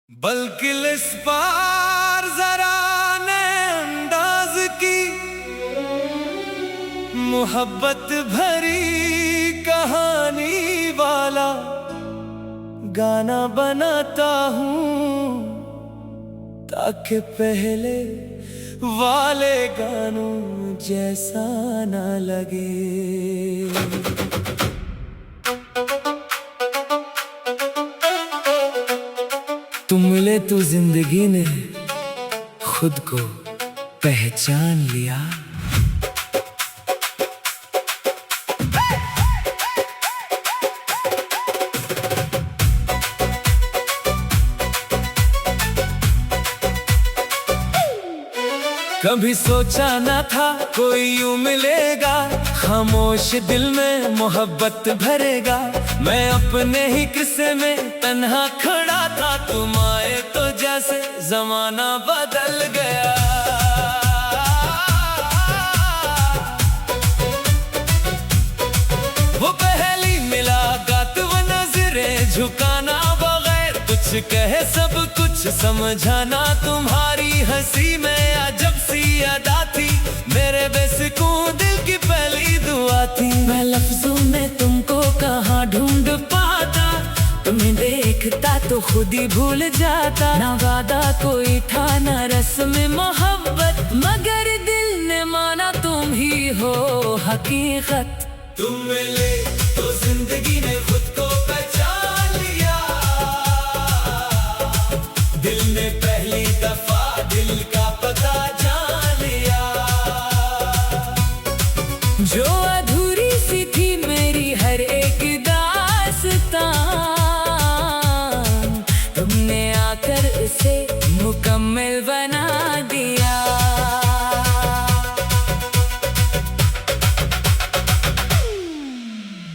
बल्कि इस बार जरा नए अंदाज की मोहब्बत भरी कहानी वाला गाना बनाता हूँ, ताकि पहले वाले गानों जैसा ना लगे। तुम मिले तो जिंदगी ने खुद को पहचान लिया। कभी सोचा ना था कोई यूं मिलेगा, खामोश दिल में मोहब्बत भरेगा। मैं अपने ही किस्से में तन्हा खड़ा था, तुम आए तो जैसे जमाना बदल गया। वो पहली मुलाकात, वो नजरें झुकाना बगैर कुछ कहे सब कुछ समझाना। तुम्हारी हंसी में अजब सी अदा थी, मेरे बेसुकून दिल की पहली दुआ थी। मैं लफ्जों में तुमको कहाँ ढूंढ पाता, तुम्हें देखता तो खुद ही भूल जाता। ना वादा कोई था ना रस्म मोहब्बत, मगर दिल ने माना तुम ही हो हकीकत। तुम मिले तो जिंदगी ने खुद को पहचान लिया, दिल ने पहली दफा दिल का पता जान लिया। जो अधूरी सी थी मेरी हर एक दास्तां, तुमने आकर उसे मुकम्मल बना दिया।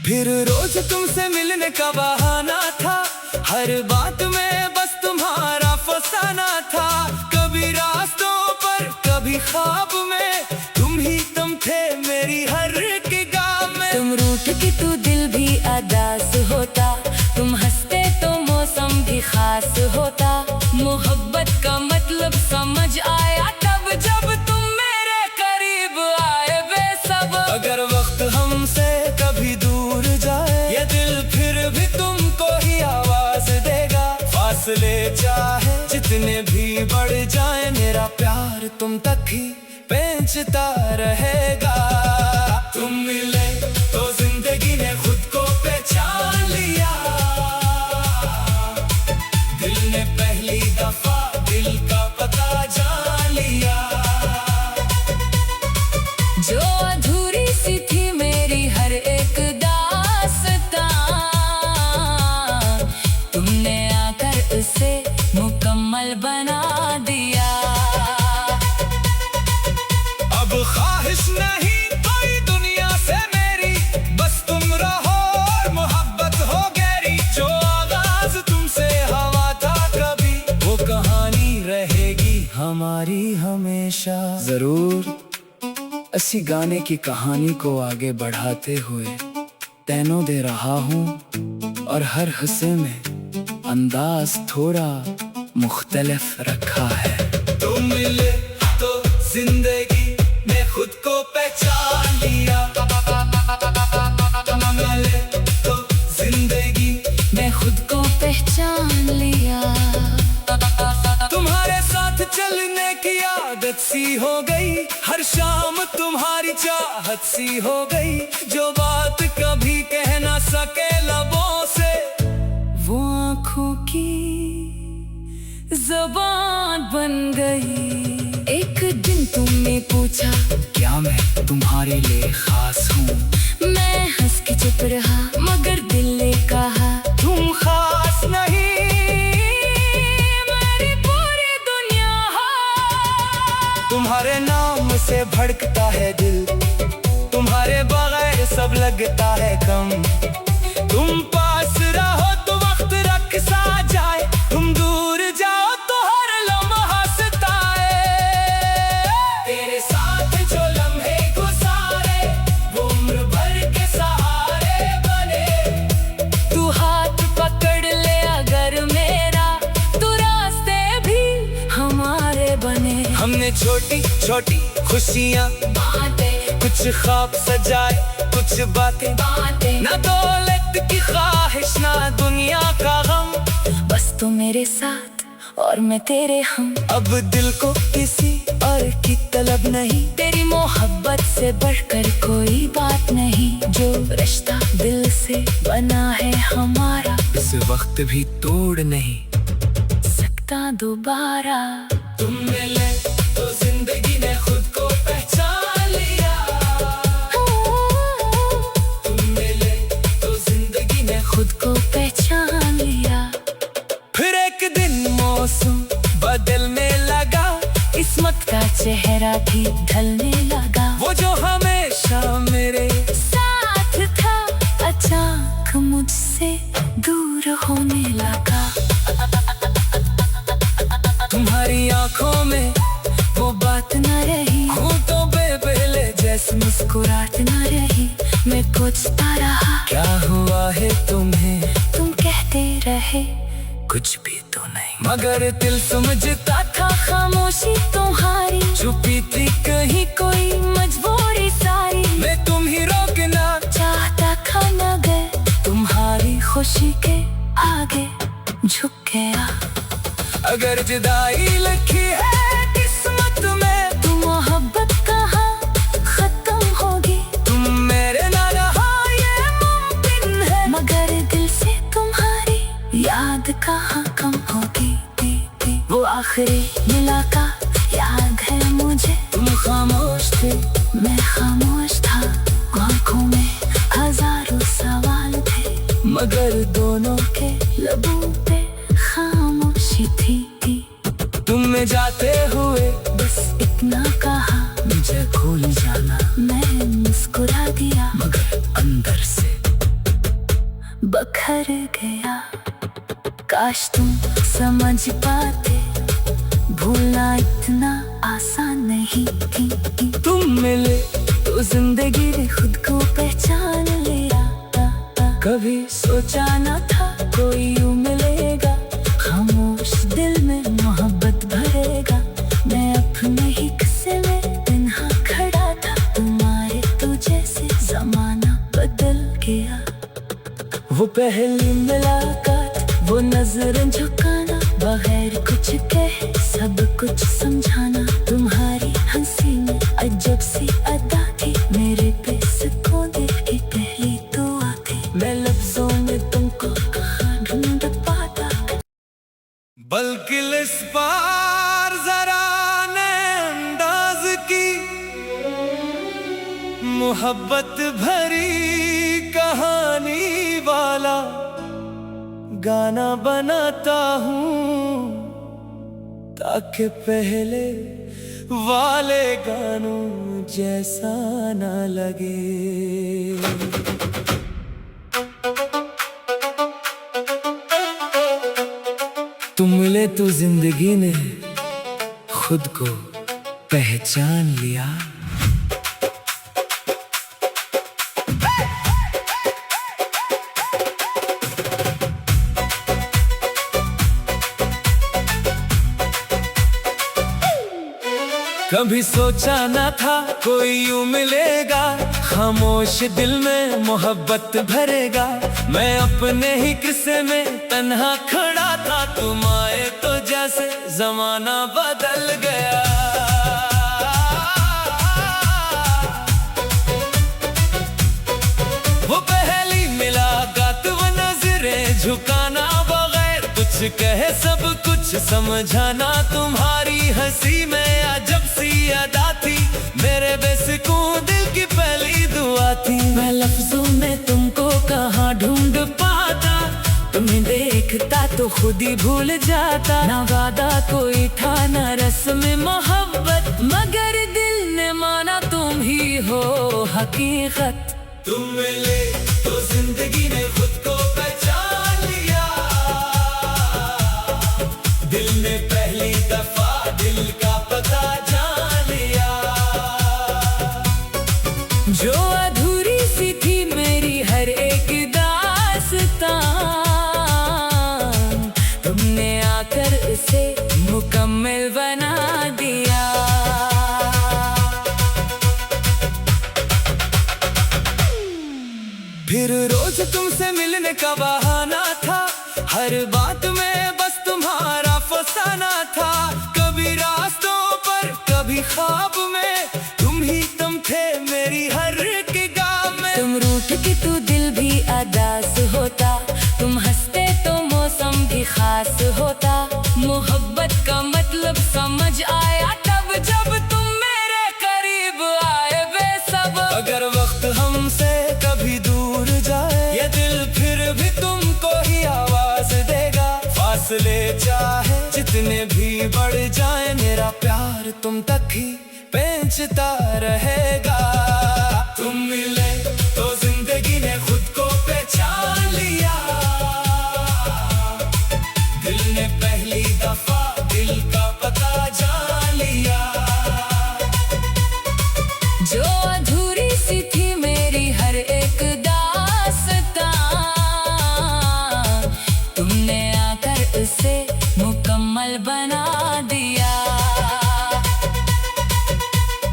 फिर रोज तुमसे मिलने का बहाना था, हर बात में बस तुम्हारा फसाना था। कभी रास्तों पर कभी ख्वाब में, तुम थे मेरी हर एक गाम में। तुम रूठ के तो दिल भी अदास होता, तुम हंसते तो मौसम भी खास होता। मोहब्बत का मतलब समझ आया तब जब तुम मेरे करीब आए बेसब्र। अगर वक्त हमसे कभी दूर जाए, ये दिल फिर भी तुमको ही आवाज देगा। फासले चाहे जितने भी बढ़ जाए, मेरा प्यार तुम तक ही पहुंचता रहेगा। तुम मिले तो जिंदगी ने खुद को पहचान लिया, दिल ने पहली दफा दिल का पता जान लिया। जो अधूरी सी थी मेरी हर एक दास्तां, तुमने आकर उसे मुकम्मल बना दिया। अब ख्वाहिश नहीं कोई दुनिया से मेरी, बस तुम रहो और मोहब्बत हो गहरी। जो आगाज तुमसे हवा था कभी, वो कहानी रहेगी हमारी हमेशा। जरूर इसी गाने की कहानी को आगे बढ़ाते हुए तैनो दे रहा हूँ, और हर हिस्से में अंदाज थोड़ा मुख्तलिफ रखा है। तुम मिले तो जिंदगी ने खुद को पहचान लिया, तुम मिले तो जिंदगी ने खुद को पहचान लिया। तुम्हारे साथ चलने की आदत सी हो गई, हर शाम तुम्हारी चाहत सी हो गई। जो बात कभी कह ना सके लबों से, वो आँखों की ज़बान बन गई। एक दिन तुमने पूछा क्या मैं तुम्हारे लिए खास हूँ, मैं हंस के चुप रहा, मगर दिल ने कहा तुम खास नहीं, मेरी पूरी दुनिया हो। तुम्हारे नाम से भड़कता है दिल, तुम्हारे बगैर सब लगता है कम। तुम पास रहो तो वक्त रख सा जाए, तुम दूर जाओ तो हर लम्हा सताए। तेरे साथ जो लम्हे गुजारे, वो उम्र भर के सहारे बने। तू हाथ पकड़ ले अगर मेरा, तो राह हमने छोटी छोटी खुशियाँ बांटे, कुछ ख्वाब सजाए, कुछ बातें बांटे। ना दौलत की ख्वाहिश, ना दुनिया का गम, बस तू मेरे साथ और मैं तेरे हम। अब दिल को किसी और की तलब नहीं, तेरी मोहब्बत से बढ़कर कोई बात नहीं। जो रिश्ता दिल से बना है हमारा, इस वक्त भी तोड़ नहीं सकता दोबारा। तुम मिले तो जिंदगी ने खुद को पहचान लिया, तुम मिले तो जिंदगी ने खुद को पहचान लिया। फिर एक दिन मौसम बदलने लगा, किस्मत का चेहरा भी ढलने लगा। वो जो हमेशा मेरे साथ था, अचानक मुझसे दूर होने लगा। तुम्हारी आंखों में वो बात न रही, होठों पे पहले जैसे मुस्कुराहट न रही। मैं पूछता रहा क्या हुआ है तुम्हें, तुम कहते रहे कुछ भी तो नहीं, मगर दिल समझता था खामोशी तुम्हारी छुपी थी कहीं कोई मजबूरी सारी। मैं तुम ही रोकना चाहता था मगर तुम्हारी खुशी के आगे झुक गया। अगर जुदाई लिखी है किस्मत में, तो मोहब्बत कहाँ खत्म होगी। तुम मेरे ना रहा ये मुमकिन है, मगर दिल से तुम्हारी याद कहाँ कम होगी। वो आखिरी मुलाकात याद है मुझे, तुम खामोश थे मैं खामोश था, आंखों में हजारों सवाल थे, मगर दोनों के लबों पे खामोशी थी। तुम में जाते हुए बस इतना कहा, मुझे भूल जाना। मैं मुस्कुरा दिया, मगर अंदर से बखर गया। काश तुम समझ पाते, भूलना इतना आसान नहीं थी। तुम मिले तो जिंदगी ने खुद को पहचान लिया। कभी सोचा न था कोई यूं मिलेगा, खामोश दिल में मोहब्बत भरेगा। मैं अपने ही किस्से में तन्हा खड़ा था, तुम्हारे तो जैसे जमाना बदल गया। वो पहली मुलाकात, वो नजर झुकाना, बगैर कुछ कहे सब कुछ समझाना। तुम्हारी हंसी में अजब सी अदा थी, मेरे पे सुकून दे की पहली दुआ थी। मैं लफ्जों में तुमको कहाँ ढूंढ पाता, बल्कि इस बार जरा नए अंदाज की मोहब्बत भरी कहानी वाला गाना बनाता हूँ, ताकि पहले वाले गानों जैसा ना लगे। तुम मिले तो जिंदगी ने खुद को पहचान लिया। कभी सोचा न था कोई यूं मिलेगा, खामोश दिल में मोहब्बत भरेगा। मैं अपने ही किस्से में तन्हा खड़ा था, तुम आए तो जैसे जमाना बदल गया। वो पहली मुलाकात, वो नजरें झुकाना, बगैर कुछ कहे सब कुछ समझाना। तुम्हारी हंसी में अजब सी अदा थी, मेरे बेसुकून दिल की पहली दुआ थी। मैं लफ्जों में तुमको कहाँ ढूंढ पाता, तुम्हें देखता तो खुद ही भूल जाता। ना वादा कोई था ना रस्म मोहब्बत, मगर दिल ने माना तुम ही हो हकीकत। तुम मिले तो जिंदगी ने खुद को पहचान लिया, दिल ने पहली दफा दिल का पता जान लिया। जो अधूरी सी थी मेरी हर एक दास्तां, तुमने आकर इसे मुकम्मल बना दिया। फिर रोज तुमसे मिलने का बहाना था, हर बात में बस तुम्हारा फसाना था। कभी रास्तों पर कभी ख्वाब में तुम थे मेरी हर एक गाँव में। तुम रूठ के तू दिल भी अदास होता, तुम हंसते तो मौसम भी खास होता। मोहब्बत का मतलब समझ आया तब जब तुम मेरे करीब आए बेसब। अगर वक्त हमसे कभी दूर जाए ये दिल फिर भी तुमको ही आवाज देगा। फासले चाहे जितने भी बढ़ जाए मेरा प्यार तुम तक ही पहुंचता रहेगा। तुम मिले तो जिंदगी ने खुद को पहचान लिया, दिल ने पहली दफा दिल का पता जान लिया। जो अधूरी सी थी मेरी हर एक दास्तां, तुमने आकर उसे मुकम्मल बना दिया।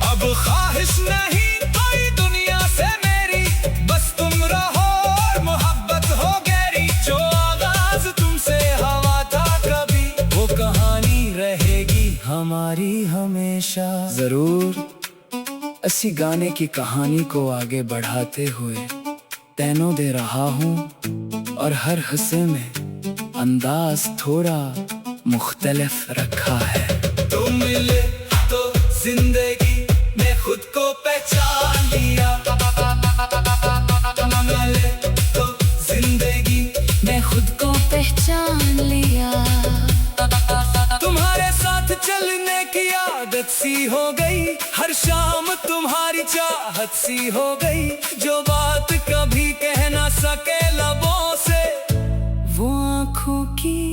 अब ख्वाहिश नहीं कोई दुनिया से मेरी, बस तुम रहो और मोहब्बत हो गहरी। जो आगाज तुमसे हवा था कभी वो कहानी रहेगी हमारी हमेशा। जरूर इसी गाने की कहानी को आगे बढ़ाते हुए तैनो दे रहा हूँ, और हर हिस्से में अंदाज थोड़ा मुख्तलिफ रखा है। तुम मिले तो जिंदगी ने खुद को पहचान लिया, तुम मिले तो जिंदगी मैं खुद को पहचान लिया। तुम्हारे साथ चलने की आदत सी हो गई, हर शाम तुम्हारी चाहत सी हो गई। जो बात कभी कह ना सके लबों से वो आँखों की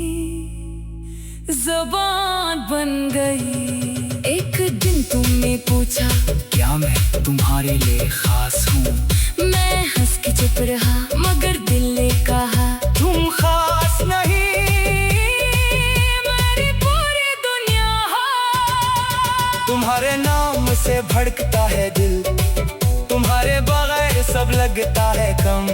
ज़बान बन गई। एक दिन तुमने पूछा क्या मैं तुम्हारे लिए खास हूँ, मैं हंस के चुप रहा मगर दिल ने कहा तुम खास नहीं मेरी पूरी दुनिया हो। तुम्हारे नाम से भड़कता है दिल, तुम्हारे बगैर सब लगता है कम।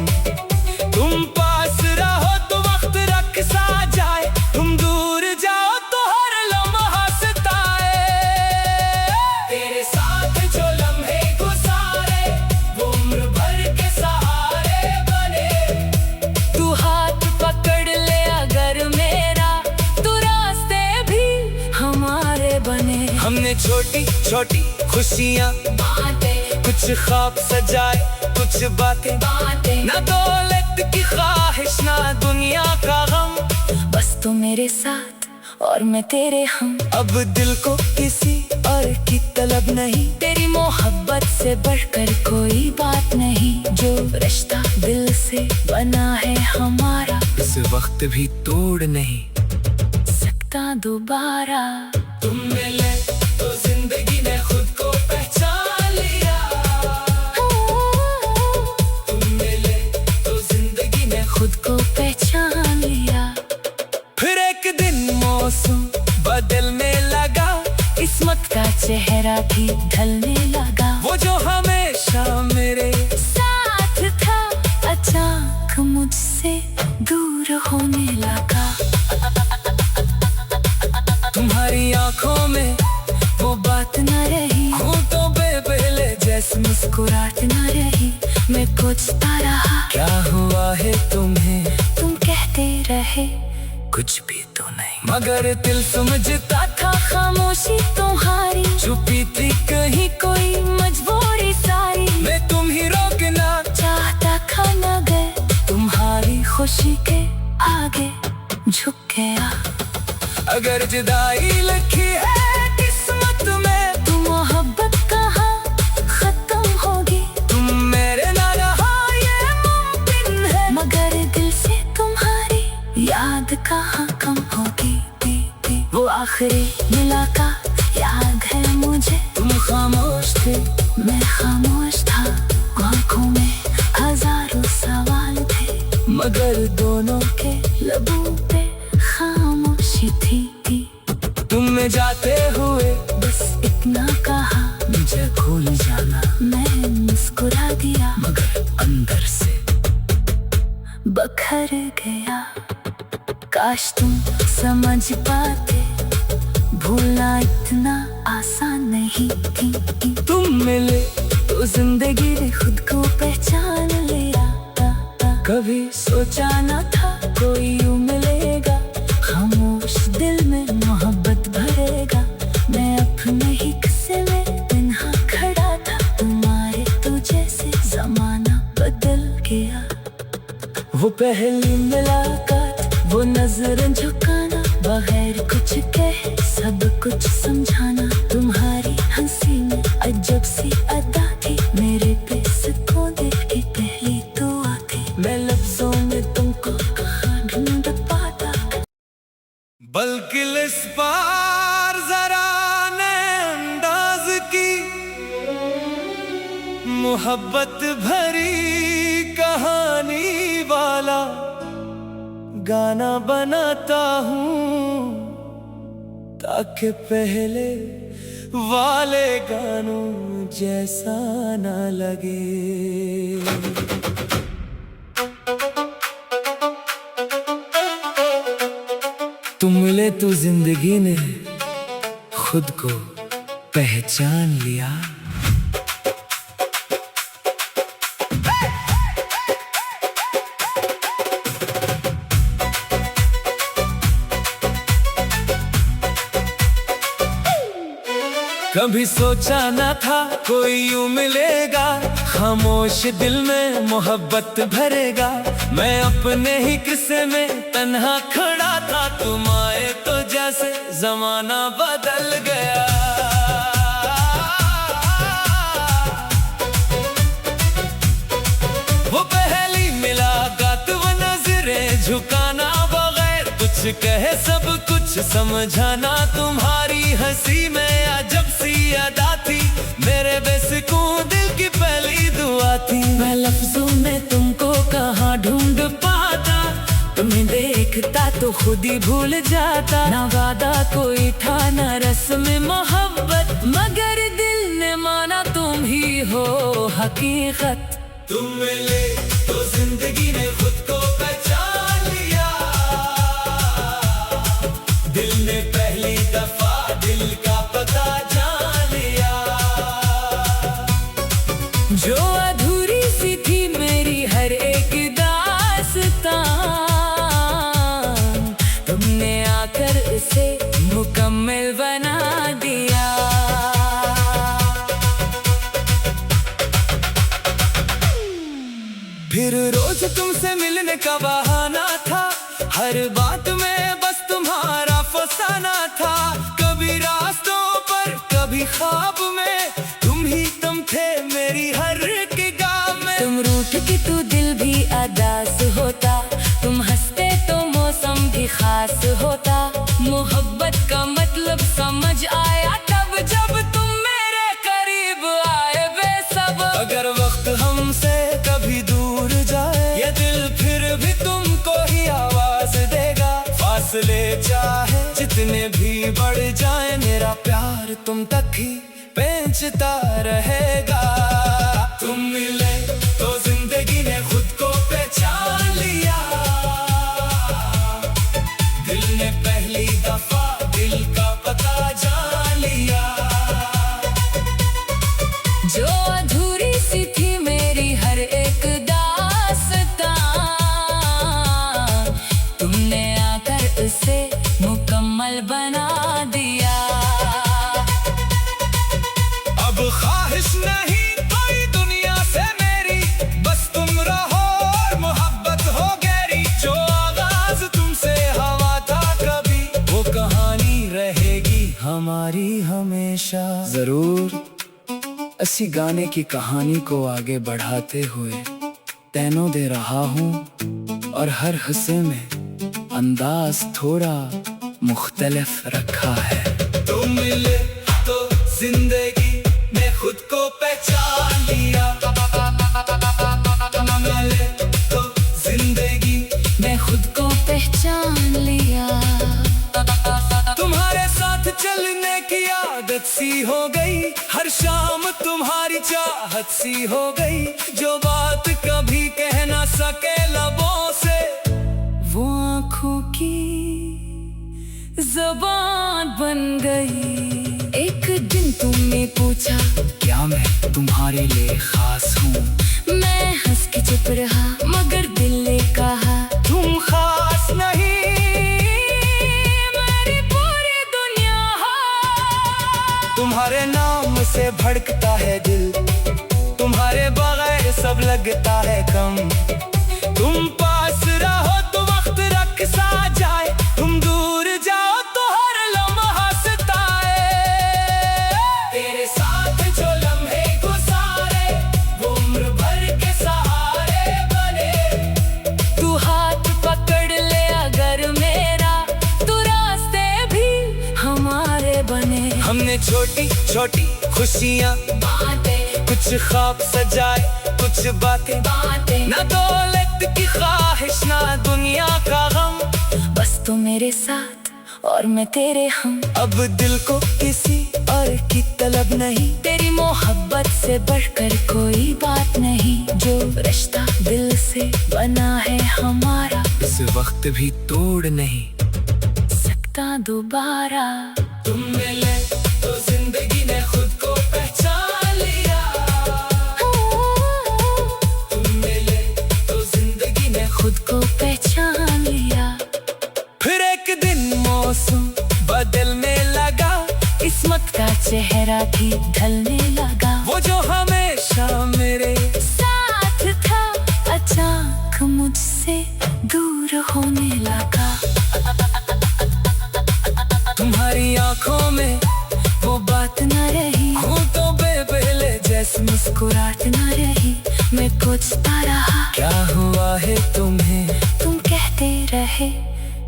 तुम पास रहो तो वक्त रक्सा जाए, तुम दूर जाओ तो हर लम्हा सताए। तेरे साथ जो लम्हे गुजारे वो उम्र भर के सहारे बने। तू हाथ पकड़ ले अगर मेरा, तो रास्ते भी हमारे बने। हमने छोटी छोटी खुशियाँ बातें कुछ ख्वाब सजाए, कुछ बातें ना दौलत की ख्वाहिश ना दुनिया का गम, बस तू मेरे साथ और मैं तेरे हम। अब दिल को किसी और की तलब नहीं, तेरी मोहब्बत से बढ़कर कोई बात नहीं। जो रिश्ता दिल से बना है हमारा, इस वक्त भी तोड़ नहीं सकता दोबारा। तुम मिले तो जिंदगी ने खुद को पहचान लिया, तुम मिले तो जिंदगी ने खुद को पहचान लिया। फिर एक दिन मौसम बदलने लगा, किस्मत का चेहरा भी ढलने लगा। वो जो हमेशा मेरे साथ था अचानक मुझसे दूर होने लगा। तुम्हारी आंखों में वो बात न रही, होठों पे पहले जैसे मुस्कुराहट न रही। मैं पूछता रहा क्या हुआ है तुम्हें, तुम कहते रहे कुछ भी तो नहीं, मगर दिल समझता था खामोशी तुम्हारी छुपी थी कहीं कोई मजबूरी सारी। मैं तुम ही रोकना चाहता था मगर तुम्हारी खुशी के आगे झुक गया। अगर जुदाई लिखी है किस्मत में, तू मोहब्बत कहाँ खत्म होगी। तुम मेरे ना रहा ये मुमकिन है, मगर दिल से तुम्हारी याद कहाँ कम होगी। वो आखिरी मुलाकात याद है मुझे, तुम खामोश थे मैं खामोश था। आँखों में हजारों सवाल थे, मगर दोनों के लबों पे खामोशी थी। तुम में जाते हुए बस इतना कहा मुझे भूल जाना, मैं मुस्कुरा दिया मगर अंदर से ठहर गया। काश तुम समझ पाते, भूलना इतना आसान नहीं थी। तुम मिले तो जिंदगी ने खुद को पहचान लिया। कभी सोचा न था कोई यूं मिलेगा, खामोश दिल में मोहब्बत भरेगा। मैं अपने ही किस्से में तन्हा खड़ा था, तुम्हारे तुझे से जमाना बदल गया। वो पहली मुलाकात, वो नजर झुकाना, बगैर कुछ कहे सब कुछ समझाना। तुम्हारी हंसी में अजब सी अदा थी, मेरे पे सुकून दे की पहली दुआ थी। मैं लफ्जों में तुमको कहाँ ढूंढ पाता, बल्कि इस बार जरा ने अंदाज की मोहब्बत भरी कहानी वाला गाना बनाता हूँ, ताकि पहले वाले गानों जैसा ना लगे। तुम मिले तो जिंदगी ने खुद को पहचान लिया। कभी सोचा न था कोई यूं मिलेगा, खामोश दिल में मोहब्बत भरेगा। मैं अपने ही किस्से में तन्हा खड़ा था, तुम आए तो जैसे जमाना बदल गया। वो पहली मुलाकात, वो नजरें झुकाना, बगैर कुछ कहे सब कुछ समझाना। तुम्हारी हंसी में अजब सी अदा थी, मेरे बेसुकून दिल की पहली दुआ थी। मैं लफ्जों में तुमको कहाँ ढूंढ पाता, तुम्हें देखता तो खुद ही भूल जाता। ना वादा कोई था ना रस्म मोहब्बत, मगर दिल ने माना तुम ही हो हकीकत। तुम मिले तो जिंदगी ने खुद को पहचान लिया, दिल ने पहली दफा दिल का पता जान लिया। जो अधूरी सी थी मेरी हर एक दास्तां, तुमने आकर उसे मुकम्मल बना दिया। फिर रोज तुमसे मिलने का बहाना था, हर बात में बस तुम्हारा फसाना था। कभी रास्तों पर कभी ख्वाब में, तुम थे मेरी हर एक गाँव में। तुम रूठ के तो दिल भी अदास होता, तुम हंसते तो मौसम भी खास होता। मोहब्बत का मतलब समझ आया तब जब तुम मेरे करीब आए बेसब्र। अगर वक्त हमसे कभी दूर जाए, ये दिल फिर भी तुमको ही आवाज देगा। फासले चाहे जितने भी बढ़ जाए, मेरा प्यार तुम तक ही पहुंचता रहेगा। तुम मिले तो जिंदगी ने खुद को पहचान लिया, दिल ने पहली दफा दिल का पता जान लिया। जो अधूरी सी थी मेरी हर एक दास्तां, तुमने आकर उसे मुकम्मल बना दिया। अब ख्वाहिश नहीं कोई दुनिया से मेरी, बस तुम रहो और मोहब्बत हो गहरी। जो आगाज तुमसे हवा था कभी, वो कहानी रहेगी हमारी हमेशा। जरूर असी गाने की कहानी को आगे बढ़ाते हुए तैनों दे रहा हूँ, और हर हिस्से में अंदाज थोड़ा मुख्तलिफ रखा है। तुम मिले तो जिंदगी ने खुद को पहचान लिया, तुम मिले तो जिंदगी मैं खुद को पहचान लिया। तुम्हारे साथ चलने की आदत सी हो गई, हर शाम तुम्हारी चाहत सी हो गई। जो बात कभी कह ना सके लबों से, ज़बान बन गई। एक दिन तुमने पूछा क्या मैं तुम्हारे लिए खास हूँ? मैं हंस के चुप रहा, मगर दिल ने कहा तुम खास नहीं, मेरी पूरी दुनिया है। तुम्हारे नाम से भड़कता है दिल, तुम्हारे बगैर सब लगता है कम। तुम पास रहो तो वक्त रख सा जाए, तुम दूर जाओ तो हर लम्हा सताए। तेरे साथ जो लम्हे गुजारे वो उम्र भर के सहारे बने। तू हाथ पकड़ ले अगर मेरा, तो रास्ते भी हमारे बने। हमने छोटी छोटी खुशियाँ बातें कुछ ख्वाब सजाए, कुछ बातें ना दौलत की ख्वाहिश ना दुनिया का गम। बस तू मेरे साथ और मैं तेरे हम। अब दिल को किसी और की तलब नहीं, तेरी मोहब्बत से बढ़कर कोई बात नहीं। जो रिश्ता दिल से बना है हमारा, इस वक्त भी तोड़ नहीं सकता दोबारा। तुम मिले तो जिंदगी ने खुद को पहचान लिया। तुम मिले तो जिंदगी ने खुद को पहचान लिया। फिर एक दिन मौसम बदलने लगा, किस्मत का चेहरा भी ढलने लगा। वो जो हमेशा मेरे साथ था अचानक मुझसे दूर होने लगा। तुम्हारी आंखों में वो बात न रही, हूँ तो बेबेले जैसे मुस्कुराहट न रही। मैं पूछता रहा क्या हुआ है तुम्हें, तुम कहते रहे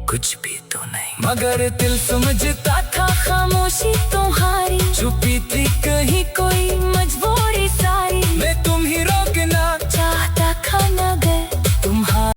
कुछ भी तो नहीं, मगर दिल समझता था खामोशी तुम्हारी छुपी थी कहीं कोई मजबूरी।